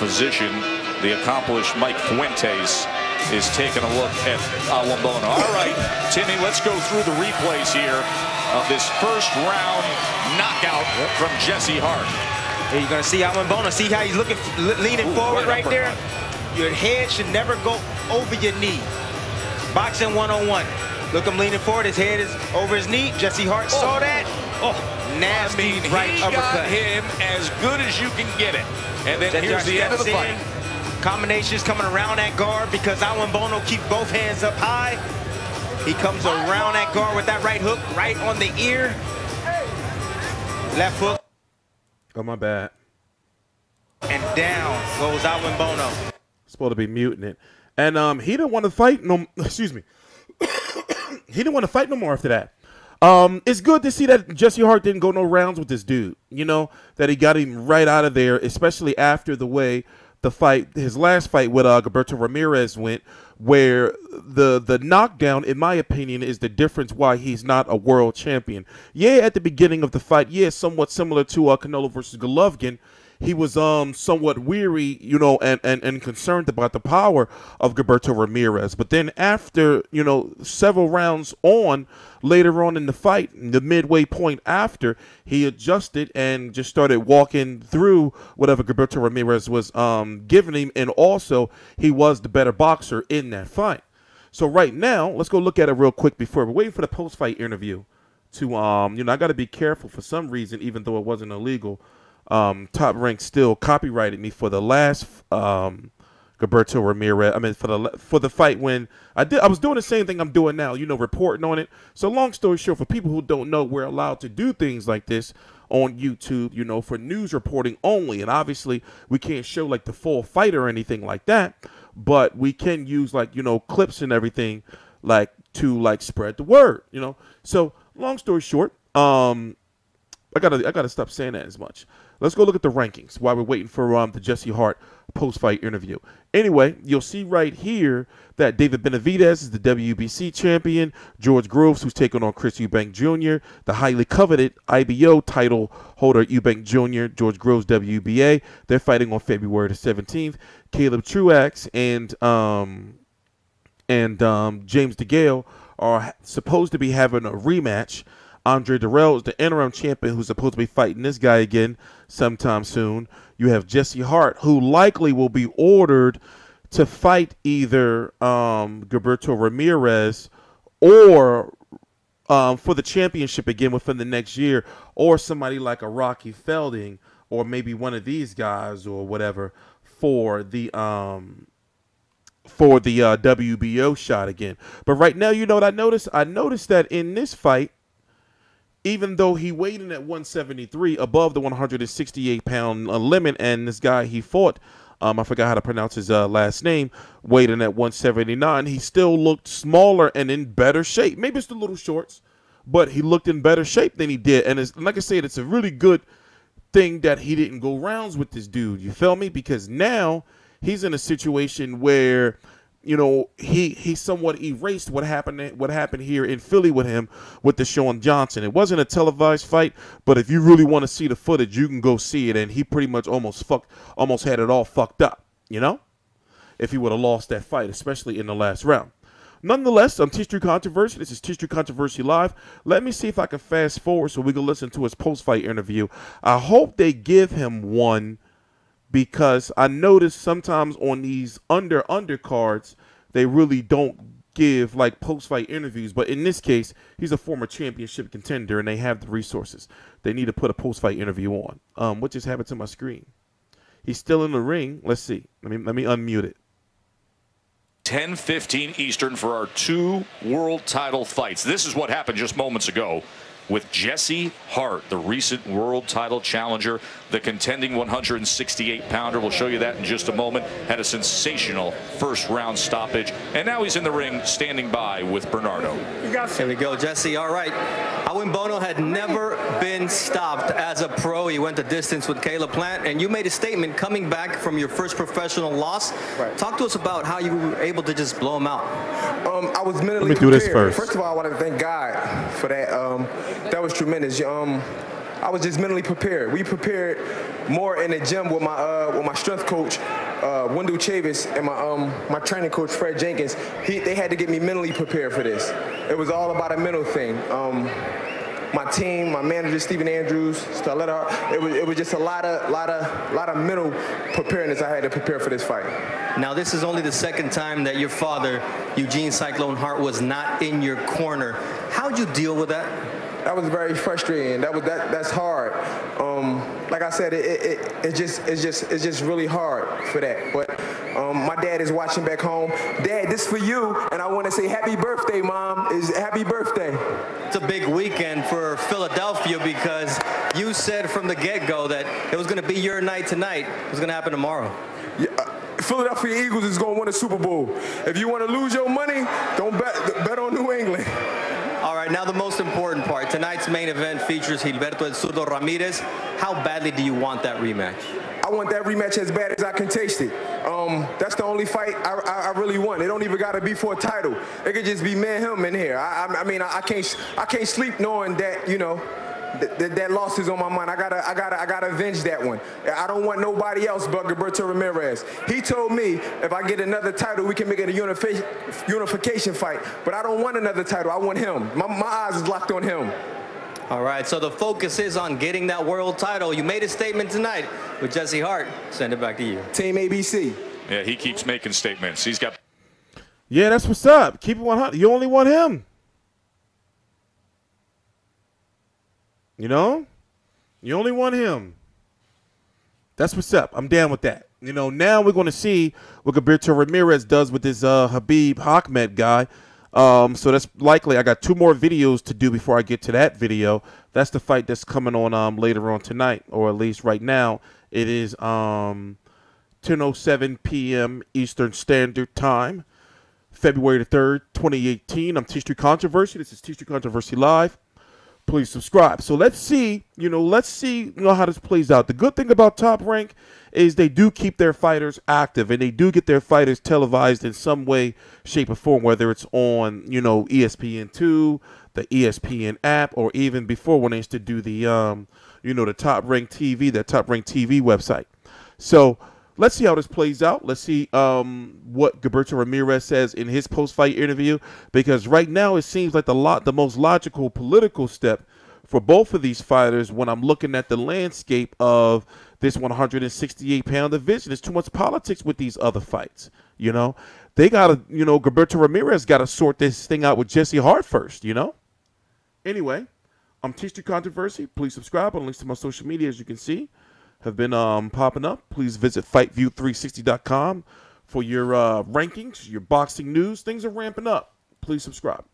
physician, the accomplished Mike Fuentes, is taking a look at Awimbono. All right, Timmy, let's go through the replays here of this first round knockout from Jesse Hart. Here you're gonna see Awimbono. See how he's leaning forward right there? Your head should never go over your knee. Boxing 101. Look him leaning forward, his head is over his knee. Jesse Hart saw that. Oh, nasty right uppercut. Got him as good as you can get it. And then here's the end of the fight. Combinations coming around that guard because Awimbono keep both hands up high. He comes around that guard with that right hook right on the ear. Left hook. Oh, my bad. And down goes Awimbono. Supposed to be muting it. And he didn't want to fight no, excuse me. He didn't want to fight no more after that. It's good to see that Jesse Hart didn't go no rounds with this dude. You know, that he got him right out of there, especially after the way the fight, his last fight with Gilberto Ramirez went, where the knockdown, in my opinion, is the difference why he's not a world champion. Yeah, at the beginning of the fight, yeah, somewhat similar to Canelo versus Golovkin. He was somewhat weary, you know, and concerned about the power of Gilberto Ramirez. But then after, you know, several rounds on, later on in the fight, the midway point after, he adjusted and just started walking through whatever Gilberto Ramirez was giving him. And also, he was the better boxer in that fight. So right now, let's go look at it real quick before we're waiting for the post-fight interview to, you know, I got to be careful for some reason, even though it wasn't illegal. Top Rank still copyrighted me for the last Gilberto Ramirez. I mean, for the fight when I was doing the same thing I'm doing now, you know, reporting on it. So long story short, for people who don't know, we're allowed to do things like this on YouTube, you know, for news reporting only. And obviously, we can't show like the full fight or anything like that, but we can use like, you know, clips and everything like to like spread the word, you know. So long story short, I gotta stop saying that as much. Let's go look at the rankings while we're waiting for the Jesse Hart post-fight interview. Anyway, you'll see right here that David Benavidez is the WBC champion. George Groves, who's taking on Chris Eubank Jr., the highly coveted IBO title holder Eubank Jr., George Groves WBA. They're fighting on February the 17th. Caleb Truax and James DeGale are supposed to be having a rematch. Andre Durrell is the interim champion who's supposed to be fighting this guy again sometime soon. You have Jesse Hart, who likely will be ordered to fight either Gilberto Ramirez or for the championship again within the next year, or somebody like a Rocky Felding, or maybe one of these guys or whatever for the WBO shot again. But right now, you know what I noticed? I noticed that in this fight, even though he weighed in at 173, above the 168-pound limit, and this guy he fought, I forgot how to pronounce his last name, weighed in at 179, he still looked smaller and in better shape. Maybe it's the little shorts, but he looked in better shape than he did. And it's, like I said, it's a really good thing that he didn't go rounds with this dude. You feel me? Because now he's in a situation where, you know, he somewhat erased what happened here in Philly with him with Deshaun Johnson. It wasn't a televised fight, but if you really want to see the footage, you can go see it. And he pretty much almost had it all fucked up, you know, if he would have lost that fight, especially in the last round. Nonetheless, I'm TstreeT Controversy. This is TstreeT Controversy Live. Let me see if I can fast forward so we can listen to his post-fight interview. I hope they give him one, because I notice sometimes on these undercards, they really don't give like post-fight interviews. But in this case, he's a former championship contender, and they have the resources. They need to put a post-fight interview on. What just happened to my screen? He's still in the ring. Let's see. Let me unmute it. 10:15 Eastern for our 2 world title fights. This is what happened just moments ago with Jesse Hart, the recent world title challenger, the contending 168-pounder. We'll show you that in just a moment. Had a sensational first-round stoppage, and now he's in the ring standing by with Bernardo. Here we go, Jesse. All right. Awimbono had never been stopped as a pro. He went the distance with Caleb Plant, and you made a statement coming back from your first professional loss. Right. Talk to us about how you were able to just blow him out. I was mentally Let me do this prepared. first. First of all, I wanted to thank God for that. That was tremendous. I was just mentally prepared. We prepared more in the gym with my strength coach, Wendell Chavis, and my training coach, Fred Jenkins. They had to get me mentally prepared for this. It was all about a mental thing. My team, my manager, Stephen Andrews, Starletta, it was just a lot of mental preparedness I had to prepare for this fight. Now, this is only the second time that your father, Eugene Cyclone Hart, was not in your corner. How'd you deal with that? That was very frustrating. That's hard. Like I said, it's just really hard for that. But my dad is watching back home. Dad, this is for you, and I want to say happy birthday, Mom. Happy birthday. It's a big weekend for Philadelphia because you said from the get-go that it was going to be your night tonight. It was going to happen tomorrow. Yeah, Philadelphia Eagles is going to win a Super Bowl. If you want to lose your money, don't bet on New England. All right, now the most important part. Tonight's main event features Gilberto El Zurdo Ramirez. How badly do you want that rematch? I want that rematch as bad as I can taste it. That's the only fight I really want. It don't even got to be for a title. It could just be me and him in here. I mean, I can't sleep knowing that, you know, that loss is on my mind. I gotta avenge that one. I don't want nobody else but Gilberto Ramirez. He told me if I get another title, we can make it a unification fight. But I don't want another title. I want him. My eyes is locked on him. All right, so the focus is on getting that world title. You made a statement tonight with Jesse Hart. Send it back to you. Team ABC. Yeah, he keeps making statements. He's got. Yeah, that's what's up. Keep it 100. You only want him. You know? You only want him. That's what's up. I'm down with that. You know, now we're going to see what Gilberto Ramirez does with this Habib Ahmed guy. So that's likely. I got 2 more videos to do before I get to that video. That's the fight that's coming on later on tonight, or at least right now. It is 10:07 p.m. Eastern Standard Time, February the 3rd, 2018. I'm TstreeT Controversy. This is TstreeT Controversy Live. Please subscribe. So let's see, how this plays out. The good thing about Top Rank is they do keep their fighters active, and they do get their fighters televised in some way, shape, or form, whether it's on, ESPN2, the ESPN app, or even before when they used to do the, the Top Rank TV, that Top Rank TV website. So let's see how this plays out. Let's see what Gilberto Ramirez says in his post-fight interview, because right now it seems like the most logical political step for both of these fighters when I'm looking at the landscape of this 168-pound division. There's too much politics with these other fights. They got to, Gilberto Ramirez got to sort this thing out with Jesse Hart first, Anyway, I'm TstreeT Controversy. Please subscribe. On links to my social media, as you can see, have been popping up. Please visit FightView360.com for your rankings, your boxing news. Things are ramping up. Please subscribe.